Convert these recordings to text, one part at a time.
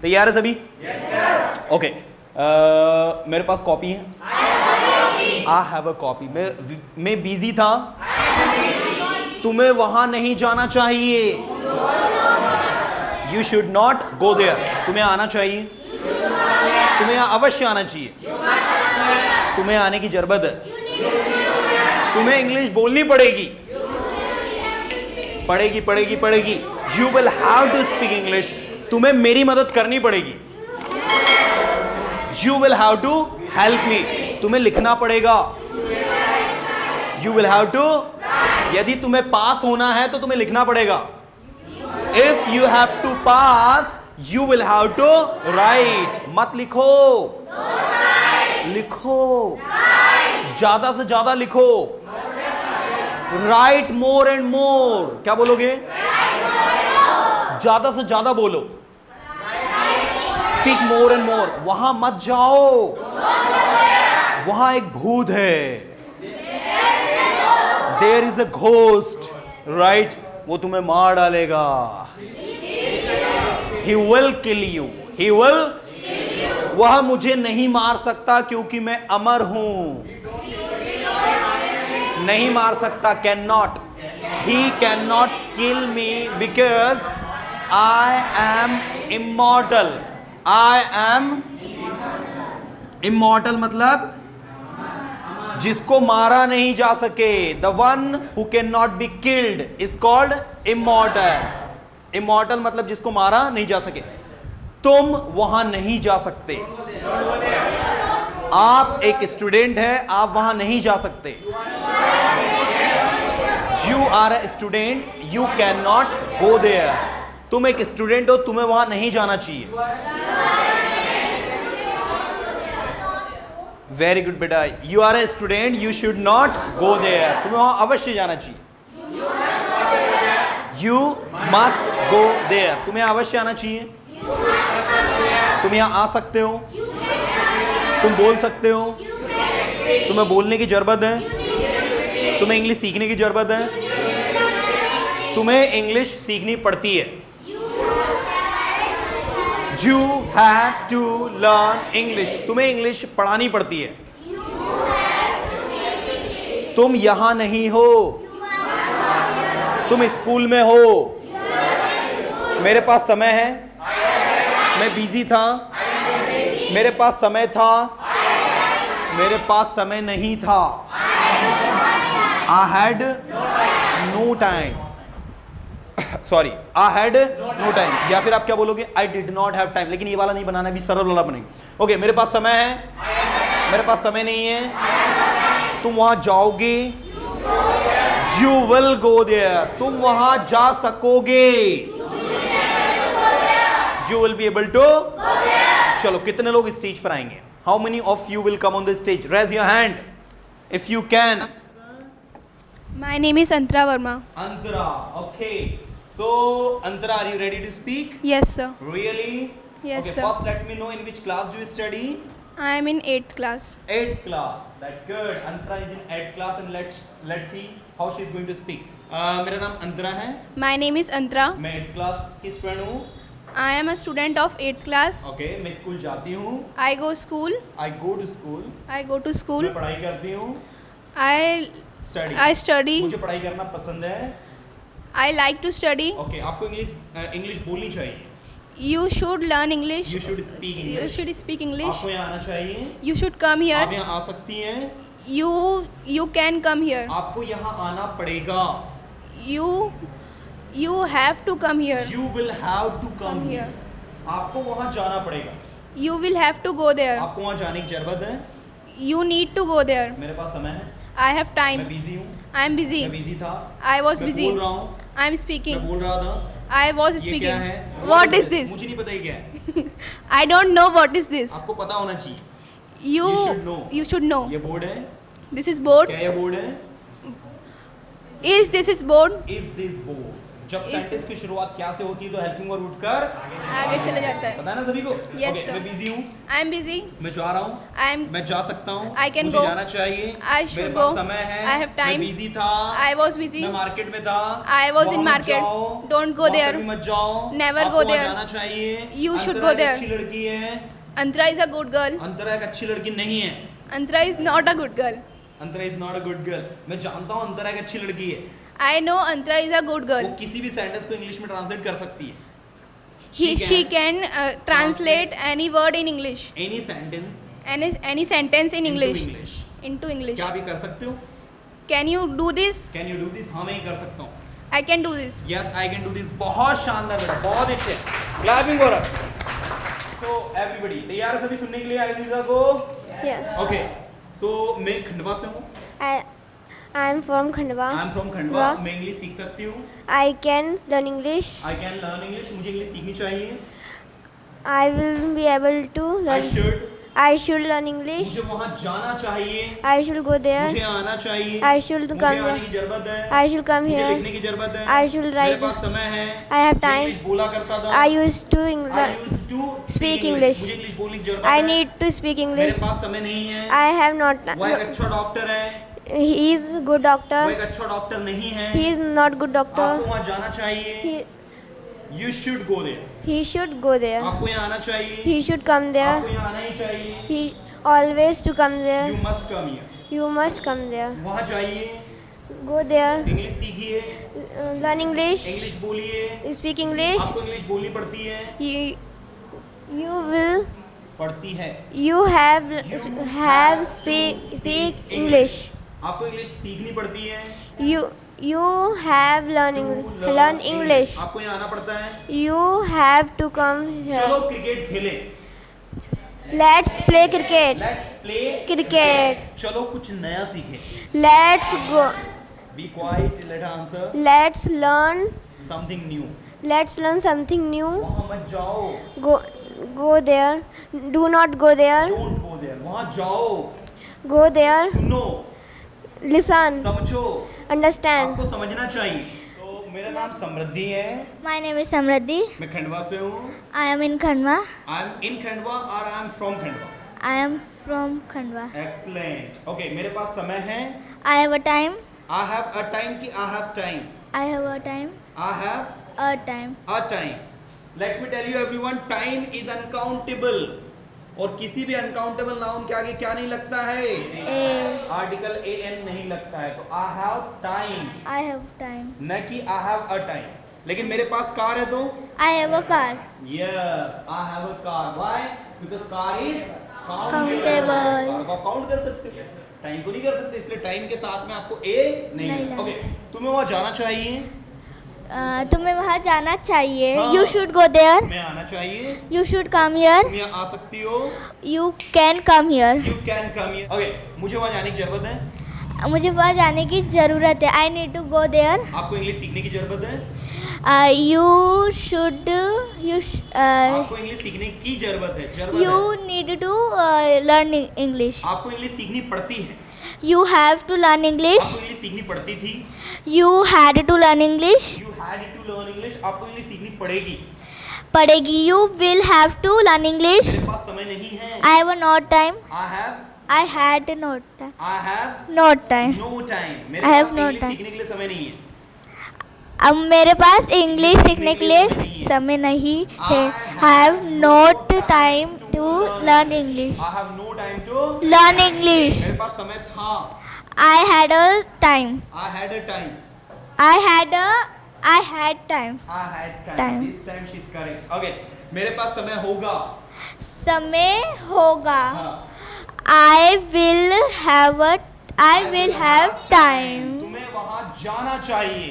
तैयार है सभी? ओके मेरे पास कॉपी है। I have a copy. मैं बिजी था। तुम्हें वहां नहीं जाना चाहिए। You should not go there. तुम्हें आना चाहिए। तुम्हें यहां अवश्य आना चाहिए। तुम्हें आने की जरूरत है। तुम्हें इंग्लिश बोलनी पड़ेगी। पड़ेगी। You will have to speak English. तुम्हें मेरी मदद करनी पड़ेगी। You will have to help me. तुम्हें लिखना पड़ेगा। You will have to. यदि तुम्हें पास होना है तो तुम्हें लिखना पड़ेगा। If you have to pass you will have to write. मत लिखो। लिखो। ज्यादा से ज्यादा लिखो। Write more and more. क्या बोलोगे? ज्यादा से ज्यादा बोलो। Speak more and more. वहां मत जाओ। वहां एक भूत है। There is a ghost. Right. वो तुम्हें मार डालेगा। He will kill you. He will. वह मुझे नहीं मार सकता क्योंकि मैं अमर हूं। नहीं मार सकता। Can not. He can not kill me because I am immortal. I am immortal मतलब जिसको मारा नहीं जा सके। The one who can not be killed is called immortal. Immortal मतलब जिसको मारा नहीं जा सके। तुम वहां नहीं जा सकते। आप एक स्टूडेंट हैं। आप वहां नहीं जा सकते। You are a student. You can not go there. तुम एक स्टूडेंट हो। तुम्हें वहां नहीं जाना चाहिए। वेरी गुड बेटा। You are a student. You should not go there. तुम्हें वहां अवश्य जाना चाहिए। You must go there. तुम्हें अवश्य आना चाहिए। तुम यहां आ सकते हो। तुम बोल सकते हो। तुम्हें बोलने की जरूरत है। तुम्हें इंग्लिश सीखने की जरूरत है। तुम्हें इंग्लिश सीखनी पड़ती है। You have to learn English. तुम्हें इंग्लिश पढ़ानी पड़ती है। तुम यहां नहीं हो। तुम स्कूल में हो। मेरे पास समय है। मैं बिजी था। मेरे पास समय था। मेरे पास समय नहीं था। I had no time. Sorry, I had no time. या फिर आप क्या बोलोगे? I did not have time. लेकिन ये वाला नहीं बनाना, भी सरल वाला बनेगा। ओके, मेरे पास समय है। मेरे पास समय नहीं है। तुम वहां जाओगे। You will go there. तुम वहां जा सकोगे। You will be able to. चलो, कितने लोग स्टेज पर आएंगे? How many of you will come on the stage? Raise your hand if you can. My name is Antara Verma. Antara, okay. So, Antara, are you ready to speak? Yes, sir. Really? Yes, okay, sir. first let me know in which class do you study? I am in 8th class. 8th class. That's good. Antara is in 8th class and let's see how she is going to speak. मेरा नाम अंतरा है। My name is Antara. मैं 8th class की student हूँ। I am a student of 8th class. Okay, मैं school जाती हूँ। I go school. I go to school. I go to school. मैं पढ़ाई करती हूँ। I study. मुझे पढ़ाई करना पसंद है। I like to study. Okay, आपको इंग्लिश बोलनी चाहिए। You should learn English. You should speak English. You should speak English. आपको यहाँ आना चाहिए। You should come here. आप यहाँ आ सकती हैं। You can come here. आपको यहाँ आना पड़ेगा। You have to come here. You will have to come here. आपको वहाँ जाना पड़ेगा। You will have to go there. आपको वहाँ जाने की जरूरत है। You need to go there. मेरे पास समय है। I have time. मैं बिजी हूँ। I am busy. मैं बिजी था। I was मैं busy. बोल रहा हूँ। I am मैं speaking. बोल रहा था। I was ये speaking. क्या है? What is this? मुझे नहीं पता ये क्या है। I don't know what is this. आपको पता होना चाहिए। You should know. You should know. ये बोर्ड है। This is board. क्या ये बोर्ड है? Is this is board? Is this board? जब इस- सेंटेंस की शुरुआत क्या से होती है तो हेल्पिंग वर्ब उठकर आगे चले जाता है. पता है ना सभी को? Yes, Okay, sir. मैं बिजी हूँ, I am busy. मैं जा रहा हूँ, I am. मैं जा सकता हूँ, I can मुझे go. जाना चाहिए, I should मेरे go. पास समय है, I have time. मैं बिजी था, I was busy. मैं मार्केट में था, I was वहाँ in मत market. जाओ, Don't go वहाँ there. कभी मत जाओ, Never आपको go वहाँ there. जाना चाहिए, You should अंतरा go एक there. अच्छी लड़की है, Antara is a good girl. अंतरा एक अच्छी लड़की नहीं है, Antara is not a good girl. Antara is not a good girl. मैं जानता हूँ अंतरा एक अच्छी लड़की है. I know Antara is a good वो girl. किसी भी सेंटेंस को इंग्लिश में ट्रांसलेट कर सकती है. She can translate any word in English. Any sentence Any sentence in English. English. Into English. क्या भी कर सकते हो? Can you do this? Can you do this? हाँ मैं ही कर सकता हूँ. I can do this. Yes I can do this. बहुत शानदार बेटा, बहुत अच्छे. क्लैपिंग गौरव. सो एवरीबॉडी तैयार है सभी सुनने के लिए आयशा को? Yes. ओके. सो मैं खंडवा से हूँ. I am from Khandwa. I am from Khandwa. वाह. मैं इंग्लिश सीख सकती हूँ. I can learn English. I can learn English. मुझे इंग्लिश सीखनी चाहिए. I will be able to I learn. Should. I should learn English. मुझे वहाँ जाना चाहिए. I should go there. मुझे आना चाहिए. I should मुझे come आने here. की जरूरत है. I should come मुझे here. लिखने की जरूरत है. I should मेरे write. पास समय है. I have मैं time. इंग्लिश बोला करता था. I used to I English. used to Speak English. मुझे इंग्लिश बोलने की जरूरत I है. need to speak मेरे English. पास समय नहीं है. I have not. वो एक अच्छा डॉक्टर है. He is a good वो doctor. एक अच्छा डॉक्टर नहीं है. He is not good आपको doctor. वहाँ जाना चाहिए. He You should go there. he should go there. आपको यहाँ आना चाहिए. He should come आपको there. यहाँ आना ही चाहिए. He always to come You there. must come here. You must come there. वहाँ जाइए. Go there. इंग्लिश सीखिए. Learn English. इंग्लिश बोलिए. Speak English. आपको इंग्लिश बोलनी पड़ती है. You will. पड़ती है. You have speak English. आपको इंग्लिश सीखनी पड़ती है. You have To learn English. आपको यहाँ आना पड़ता है. You have to come चलो here. क्रिकेट खेलें. Let's play cricket. Let's play Cricket. चलो कुछ नया सीखें. Let's go. Be quiet. Let her answer. Let's learn. Something new. Let's learn something new. वहाँ मत जाओ. Go there. Do not go there. Don't go there. वहाँ जाओ. Go there. सुनो. Listen. समझो. Understand. आपको समझना चाहिए. तो मेरा नाम समृद्धि है. My name is Samriddhi. मैं खंडवा से हूँ. I am in Khandwa. I am in Khandwa और I am from Khandwa. I am from Khandwa. Excellent. Okay, मेरे पास समय है. I have a time. I have a time की I have time. I have a time. I have A time. a time. Let me tell you everyone, time is uncountable. और किसी भी uncountable noun के आगे क्या नहीं लगता है? A. आर्टिकल an नहीं लगता है. तो I have time. I have time. न कि I have a time. लेकिन मेरे पास कार है तो I have a car. yes, I have a car. Why? Because car is Countable. Car को काउंट कर सकते हो. टाइम को नहीं कर सकते, इसलिए टाइम के साथ में आपको ए नहीं नहीं मिला. लगा. ओके, तुम्हें वहाँ जाना चाहिए. तुम्हें वहाँ जाना चाहिए. हाँ. You should go there. मैं आना चाहिए. You should come here. तुम यहाँ आ सकती हो. You can come here. You can come here. Okay, मुझे वहाँ जाने की जरूरत है. मुझे वहाँ जाने की ज़रूरत है. I need to go there. आपको इंग्लिश सीखने की जरूरत है. You should. आपको इंग्लिश सीखने की जरूरत है. जरूरत You है. need to learn English. आपको इंग्लिश सीखनी पड़ती है. You have to learn English. आपको इंग्लिश सीखनी पड़ती थी. You had to learn English. You had to learn English. आपको इंग्लिश सीखनी पड़ेगी. पड़ेगी. You will have to learn English. मेरे पास समय नहीं है. I have not time. I I had not time. have Not time. no time. मेरे I have pass no English time. सीखने के लिए समय नहीं है. अब मेरे पास इंग्लिश सीखने के लिए समय नहीं है. I have not time to learn English. I have no time to Learn English. मेरे पास समय था. I had a time. I had a time. I had time. I had time. Time. This time she's correct. Okay. मेरे पास समय होगा. समय होगा. हाँ. I will have time. तुम्हें वहाँ जाना चाहिए.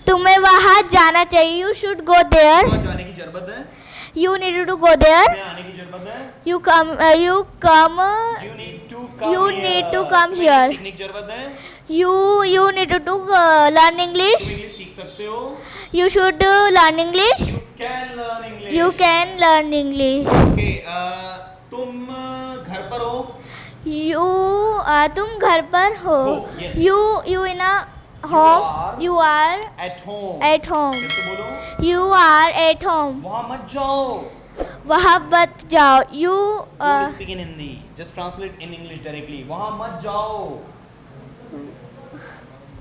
तुम्हें वहाँ जाना चाहिए. You should go there. वहाँ जाने की जरूरत है. You need to go there. तुम्हें आने की जरूरत है. You come. You need to come You here. need to come तुम्हें here. सीखने की जरूरत है. You need to learn English. तुम इंग्लिश सीख सकते हो. You should learn English. You can learn English. You can learn English. Okay. तुम घर पर हो. तुम घर पर हो. हो, yes. You in a home. You are at home. at home. फिर से बोलो, You are at home. वहाँ मत जाओ. वहाँ मत जाओ. You Don't speak in Hindi. Just translate in English directly. वहाँ मत जाओ.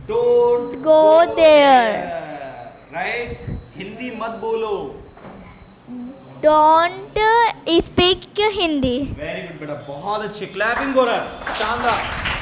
Don't Go there. Right? Hindi मत बोलो. don't speak Hindi. Very good बेटा, बहुत अच्छे. क्लैपिंग गौरव, शानदार.